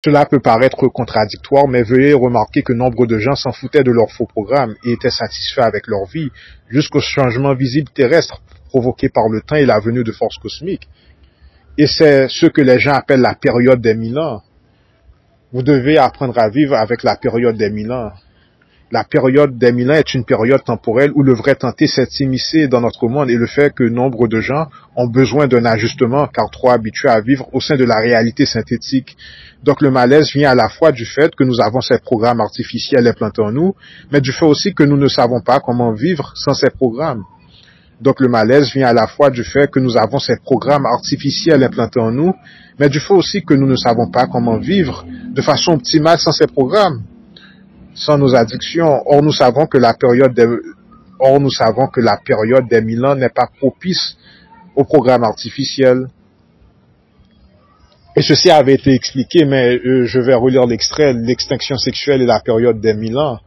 Cela peut paraître contradictoire, mais veuillez remarquer que nombre de gens s'en foutaient de leur faux programme et étaient satisfaits avec leur vie, jusqu'aux changements visibles terrestres provoqués par le temps et la venue de forces cosmiques. Et c'est ce que les gens appellent la période des 1000 ans. Vous devez apprendre à vivre avec la période des 1000 ans. La période des 1000 ans est une période temporelle où le vrai tenté s'est immiscé dans notre monde et le fait que nombre de gens ont besoin d'un ajustement car trop habitués à vivre au sein de la réalité synthétique. Donc le malaise vient à la fois du fait que nous avons ces programmes artificiels implantés en nous, mais du fait aussi que nous ne savons pas comment vivre sans ces programmes. Donc le malaise vient à la fois du fait que nous avons ces programmes artificiels implantés en nous, mais du fait aussi que nous ne savons pas comment vivre de façon optimale sans ces programmes, sans nos addictions. Or nous savons que la période des 1000 ans n'est pas propice aux programmes artificiels. Et ceci avait été expliqué, mais je vais relire l'extrait, l'extinction sexuelle et la période des 1000 ans.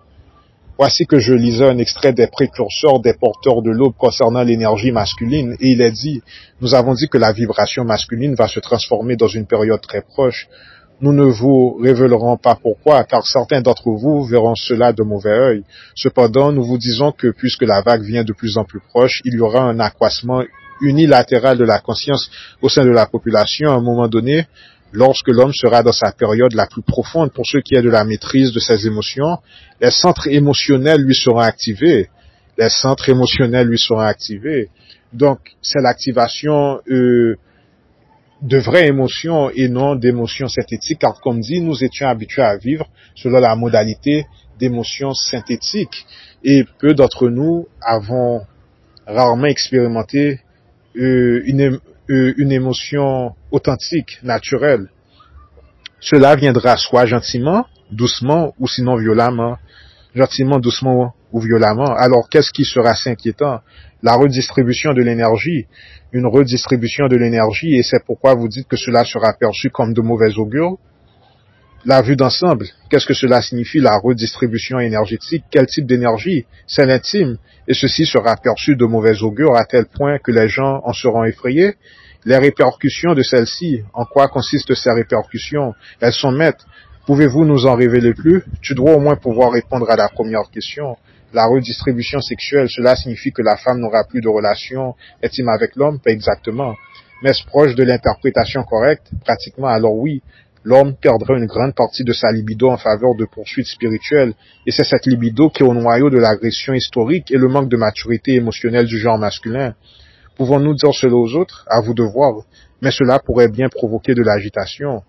Voici que je lisais un extrait des précurseurs des porteurs de l'aube concernant l'énergie masculine, et il est dit, nous avons dit que la vibration masculine va se transformer dans une période très proche. Nous ne vous révélerons pas pourquoi, car certains d'entre vous verront cela de mauvais œil. Cependant, nous vous disons que puisque la vague vient de plus en plus proche, il y aura un accroissement unilatéral de la conscience au sein de la population à un moment donné, lorsque l'homme sera dans sa période la plus profonde pour ce qui est de la maîtrise de ses émotions, les centres émotionnels lui seront activés. Les centres émotionnels lui seront activés. Donc, c'est l'activation de vraies émotions et non d'émotions synthétiques, car comme dit, nous étions habitués à vivre selon la modalité d'émotions synthétiques. Et peu d'entre nous avons rarement expérimenté une émotion authentique, naturelle. Cela viendra soit gentiment, doucement, ou sinon violemment. Gentiment, doucement ou violemment. Alors, qu'est-ce qui sera si inquiétant? La redistribution de l'énergie. Une redistribution de l'énergie, et c'est pourquoi vous dites que cela sera perçu comme de mauvais augure. La vue d'ensemble, qu'est-ce que cela signifie, la redistribution énergétique? Quel type d'énergie? C'est l'intime. Et ceci sera perçu de mauvais augure à tel point que les gens en seront effrayés. Les répercussions de celles-ci, en quoi consistent ces répercussions? Elles sont nettes. Pouvez-vous nous en révéler plus? Tu dois au moins pouvoir répondre à la première question. La redistribution sexuelle, cela signifie que la femme n'aura plus de relation intime avec l'homme? Pas exactement. Mais est-ce proche de l'interprétation correcte? Pratiquement, alors oui. L'homme perdra une grande partie de sa libido en faveur de poursuites spirituelles, et c'est cette libido qui est au noyau de l'agression historique et le manque de maturité émotionnelle du genre masculin. Pouvons-nous dire cela aux autres? À vous de voir, mais cela pourrait bien provoquer de l'agitation.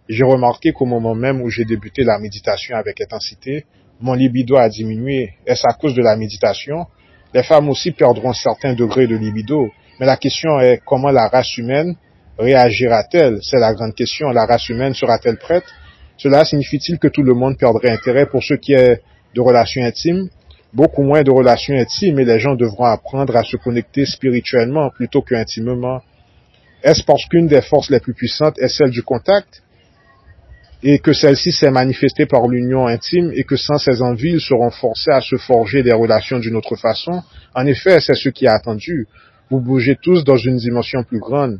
J'ai remarqué qu'au moment même où j'ai débuté la méditation avec intensité, mon libido a diminué. Est-ce à cause de la méditation? Les femmes aussi perdront un certain degré de libido, mais la question est comment la race humaine réagira-t-elle? C'est la grande question. La race humaine sera-t-elle prête? Cela signifie-t-il que tout le monde perdrait intérêt pour ce qui est de relations intimes? Beaucoup moins de relations intimes et les gens devront apprendre à se connecter spirituellement plutôt qu'intimement. Est-ce parce qu'une des forces les plus puissantes est celle du contact et que celle-ci s'est manifestée par l'union intime et que sans ces envies, ils seront forcés à se forger des relations d'une autre façon? En effet, c'est ce qui est attendu. Vous bougez tous dans une dimension plus grande,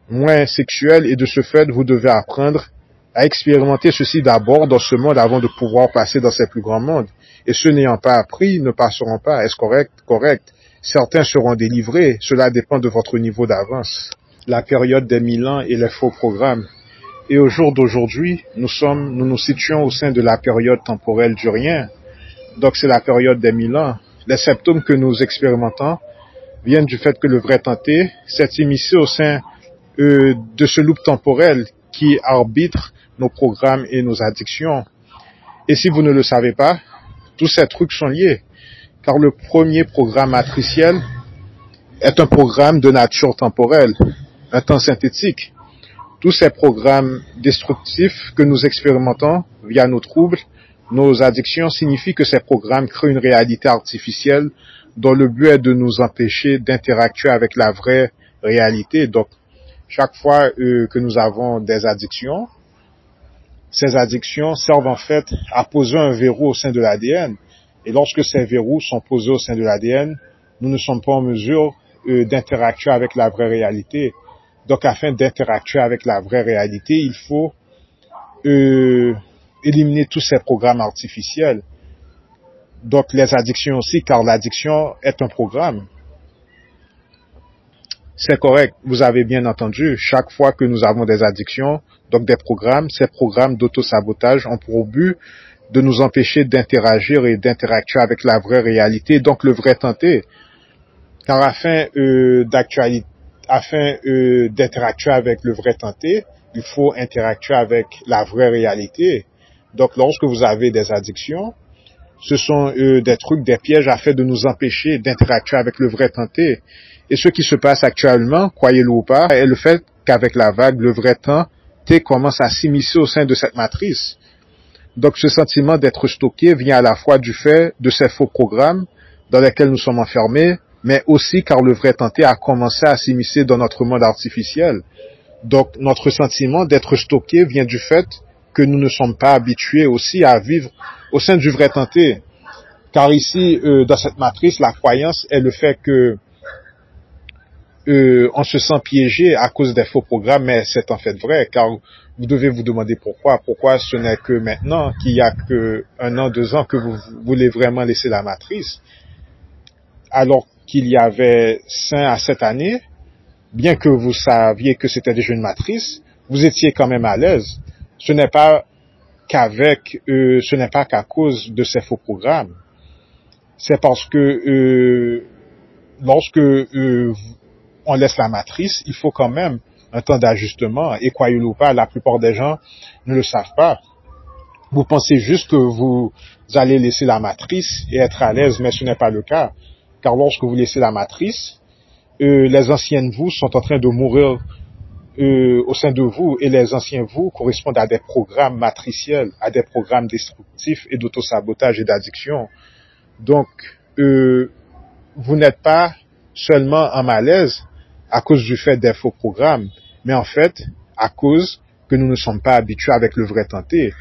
moins sexuelle, et de ce fait, vous devez apprendre à expérimenter ceci d'abord dans ce monde avant de pouvoir passer dans ces plus grands mondes. Et ceux n'ayant pas appris ne passeront pas. Est-ce correct? Correct. Certains seront délivrés. Cela dépend de votre niveau d'avance. La période des 1000 ans et les faux programmes. Et au jour d'aujourd'hui, nous nous situons au sein de la période temporelle du rien. Donc c'est la période des 1000 ans. Les symptômes que nous expérimentons viennent du fait que le vrai tenté s'est immiscé au sein de ce loop temporel qui arbitre nos programmes et nos addictions. Et si vous ne le savez pas, tous ces trucs sont liés, car le premier programme matriciel est un programme de nature temporelle, un temps synthétique. Tous ces programmes destructifs que nous expérimentons via nos troubles, nos addictions, signifient que ces programmes créent une réalité artificielle dont le but est de nous empêcher d'interactuer avec la vraie réalité. Donc, chaque fois que nous avons des addictions, ces addictions servent en fait à poser un verrou au sein de l'ADN. Et lorsque ces verrous sont posés au sein de l'ADN, nous ne sommes pas en mesure d'interactuer avec la vraie réalité. Donc, afin d'interactuer avec la vraie réalité, il faut euh, éliminer tous ces programmes artificiels. Donc les addictions aussi, car l'addiction est un programme. C'est correct, vous avez bien entendu, chaque fois que nous avons des addictions, donc des programmes, ces programmes d'auto-sabotage ont pour but de nous empêcher d'interagir et d'interactuer avec la vraie réalité, donc le vrai tenté. Car afin d'interactuer avec le vrai tenté, il faut interactuer avec la vraie réalité. Donc lorsque vous avez des addictions, ce sont des trucs, des pièges afin de nous empêcher d'interactuer avec le vrai tenté. Et ce qui se passe actuellement, croyez-le ou pas, est le fait qu'avec la vague, le vrai tenté commence à s'immiscer au sein de cette matrice. Donc ce sentiment d'être stocké vient à la fois du fait de ces faux programmes dans lesquels nous sommes enfermés, mais aussi car le vrai tenté a commencé à s'immiscer dans notre monde artificiel. Donc notre sentiment d'être stocké vient du fait que nous ne sommes pas habitués aussi à vivre au sein du vrai tenté. Car ici, dans cette matrice, la croyance est le fait que on se sent piégé à cause des faux programmes, mais c'est en fait vrai, car vous devez vous demander pourquoi. Pourquoi ce n'est que maintenant, qu'il y a que 1 an, 2 ans, que vous voulez vraiment laisser la matrice, alors qu'il y avait 5 à 7 années, bien que vous saviez que c'était déjà une matrice, vous étiez quand même à l'aise. Ce n'est pas qu'à cause de ces faux programmes. C'est parce que lorsque on laisse la matrice, il faut quand même un temps d'ajustement. Et croyez-le ou pas, la plupart des gens ne le savent pas. Vous pensez juste que vous allez laisser la matrice et être à l'aise, mais ce n'est pas le cas. Car lorsque vous laissez la matrice, les anciennes vous sont en train de mourir au sein de vous, et les anciens vous correspondent à des programmes matriciels, à des programmes destructifs et d'autosabotage et d'addiction. Donc, vous n'êtes pas seulement en malaise à cause du fait des faux programmes, mais en fait, à cause que nous ne sommes pas habitués avec le vrai tenté.